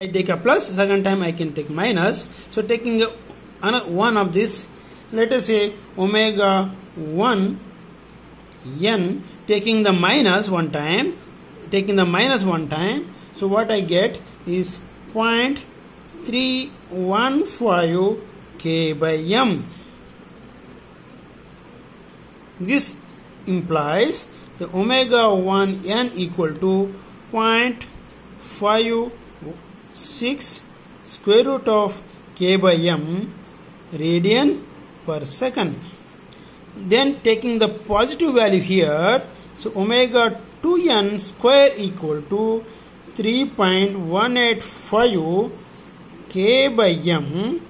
I take a plus, second time I can take minus. So taking one of this, let us say omega 1 n, taking the minus one time, so what I get is 0.315 k by m. This implies the omega 1 n equal to 0.56 square root of k by m radian per second. Then taking the positive value here, so omega 2n square equal to 3.185 k by m.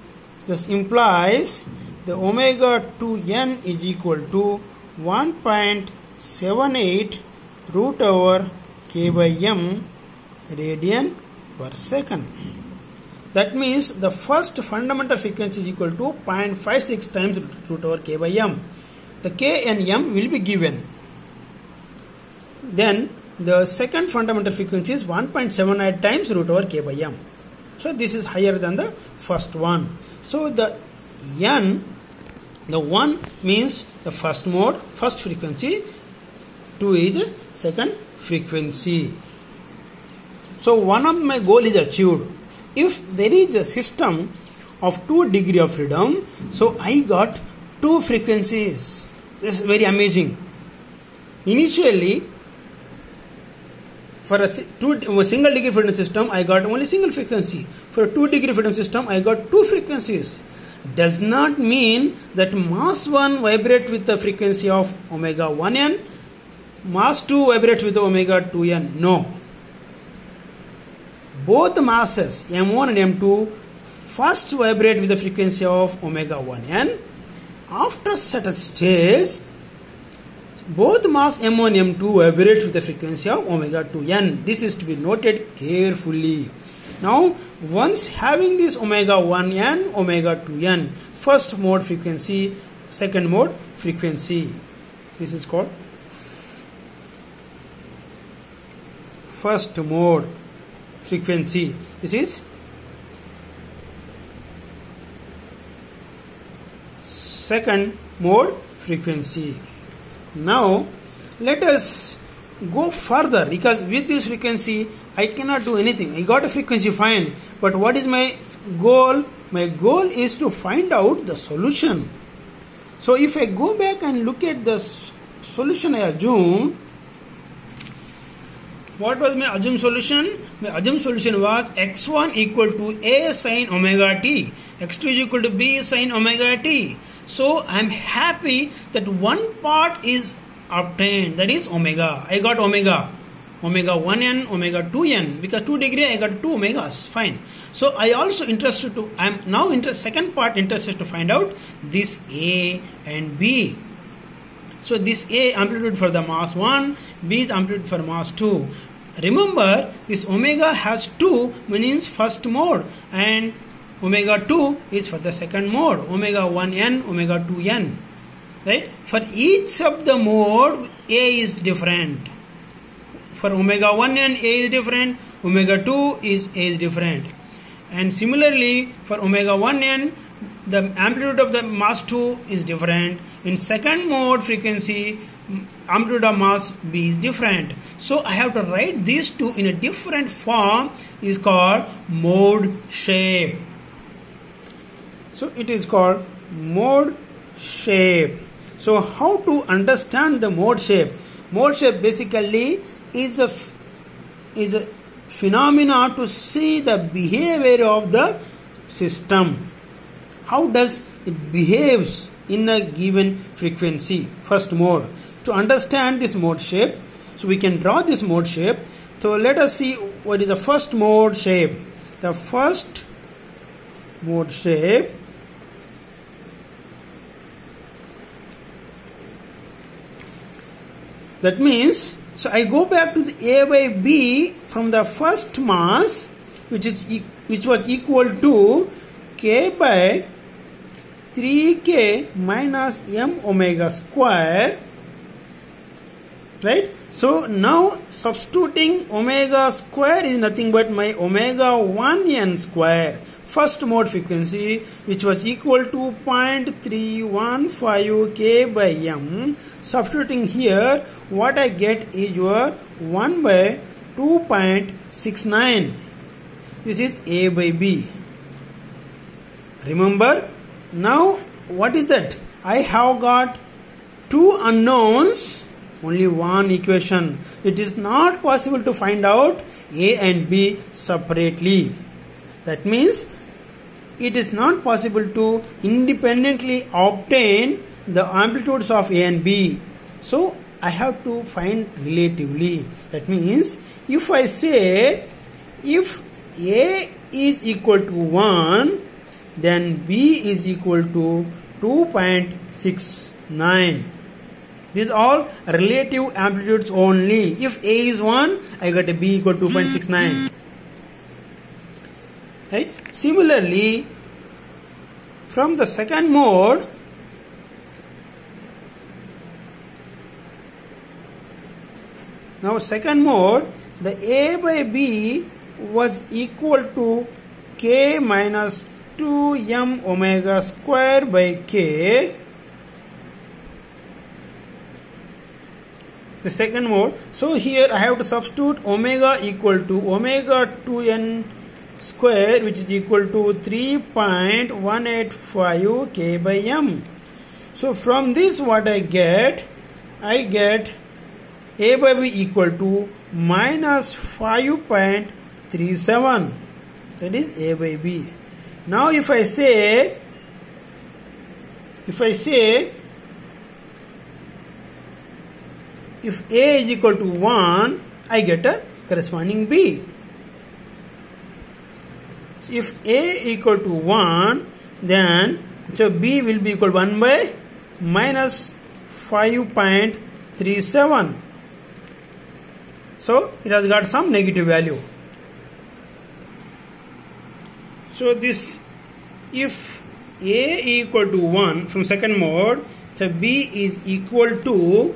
This implies the omega 2n is equal to 1.78 root over k by m radian per second. That means the first fundamental frequency is equal to 0.56 times root over k by m. The k and m will be given. Then the second fundamental frequency is 1.78 times root over k by m. So this is higher than the first one. So the n, the 1 means the first mode, first frequency, 2 is second frequency. So one of my goal is achieved. If there is a system of 2 degrees of freedom, so I got 2 frequencies. This is very amazing. Initially, for a single degree freedom system, I got only single frequency. For a 2 degree freedom system, I got 2 frequencies. Does not mean that mass 1 vibrate with the frequency of omega 1n, mass 2 vibrate with the omega 2n. No. Both masses m1 and m2 first vibrate with the frequency of omega 1n. After certain stage, both mass m1 and m2 vibrate with the frequency of omega 2n. This is to be noted carefully. Now, once having this omega 1n, omega 2n, first mode frequency, second mode frequency. This is called first mode frequency. This is second mode frequency. Now let us go further, because with this frequency I cannot do anything. I got a frequency fine, but what is my goal? My goal is to find out the solution. So if I go back and look at the solution I assume, what was my assumed solution? My assumed solution was x1 equal to a sin omega t, x2 is equal to b sin omega t. So I am happy that one part is obtained, that is omega. I got omega 1n, omega 2n, because 2 degree I got 2 omegas, fine. So I also interested to, I am now second part interested to find out this a and b. So this A amplitude for the mass 1, B is amplitude for mass 2. Remember, this omega has 2 means first mode, and omega 2 is for the second mode, omega 1n, omega 2n. Right? For each of the mode, A is different. For omega 1n, A is different, omega 2 is A is different. And similarly, for omega 1n, the amplitude of the mass 2 is different. In second mode frequency, amplitude of mass B is different. So I have to write these two in a different form, is called mode shape. So it is called mode shape. So how to understand the mode shape? Mode shape basically is a phenomena to see the behavior of the system. How does it behaves in a given frequency, first mode. To understand this mode shape, so we can draw this mode shape. So let us see what is the first mode shape. The first mode shape that means, so I go back to the A by B from the first mass, which was equal to k by 3k minus m omega square right? So now substituting omega square is nothing but my omega 1n square, first mode frequency, which was equal to 0.315 k by m. Substituting here, what I get is your 1 by 2.69. This is A by B. Remember, now what is that? I have got two unknowns, only one equation. It is not possible to find out A and B separately. That means it is not possible to independently obtain the amplitudes of A and B. So I have to find relatively. That means if I say if A is equal to 1, then B is equal to 2.69. These are relative amplitudes only. If A is 1, I got a B equal to 2.69. Right? Similarly, from the second mode, now second mode, the A by B was equal to K minus 2m omega square by K. The second mode. So here I have to substitute omega equal to omega 2n square, which is equal to 3.185 k by m. So from this what I get A by B equal to minus 5.37. That is A by B. Now if I say if A is equal to 1, I get a corresponding B. So if A equal to 1, then so B will be equal to 1 by minus 5.37. So it has got some negative value. So this, if A equal to 1 from second mode, so B is equal to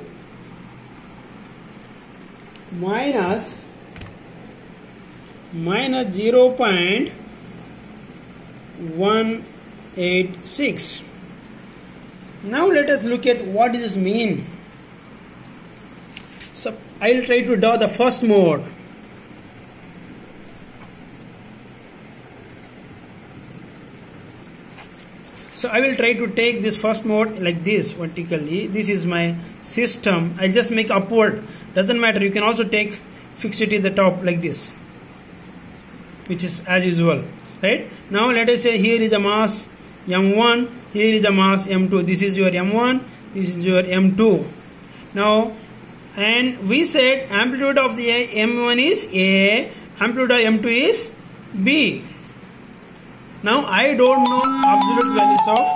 minus 0.186. Now let us look at what does this mean. So I will try to draw the first mode. So I will try to take this first mode like this vertically. This is my system. I'll just make upward. Doesn't matter. You can also take fixity at the top like this, which is as usual. Right? Now let us say here is the mass M1. Here is the mass M2. This is your M1. This is your M2. Now, and we said amplitude of the M1 is A. Amplitude of M2 is B. Now I don't know absolute values of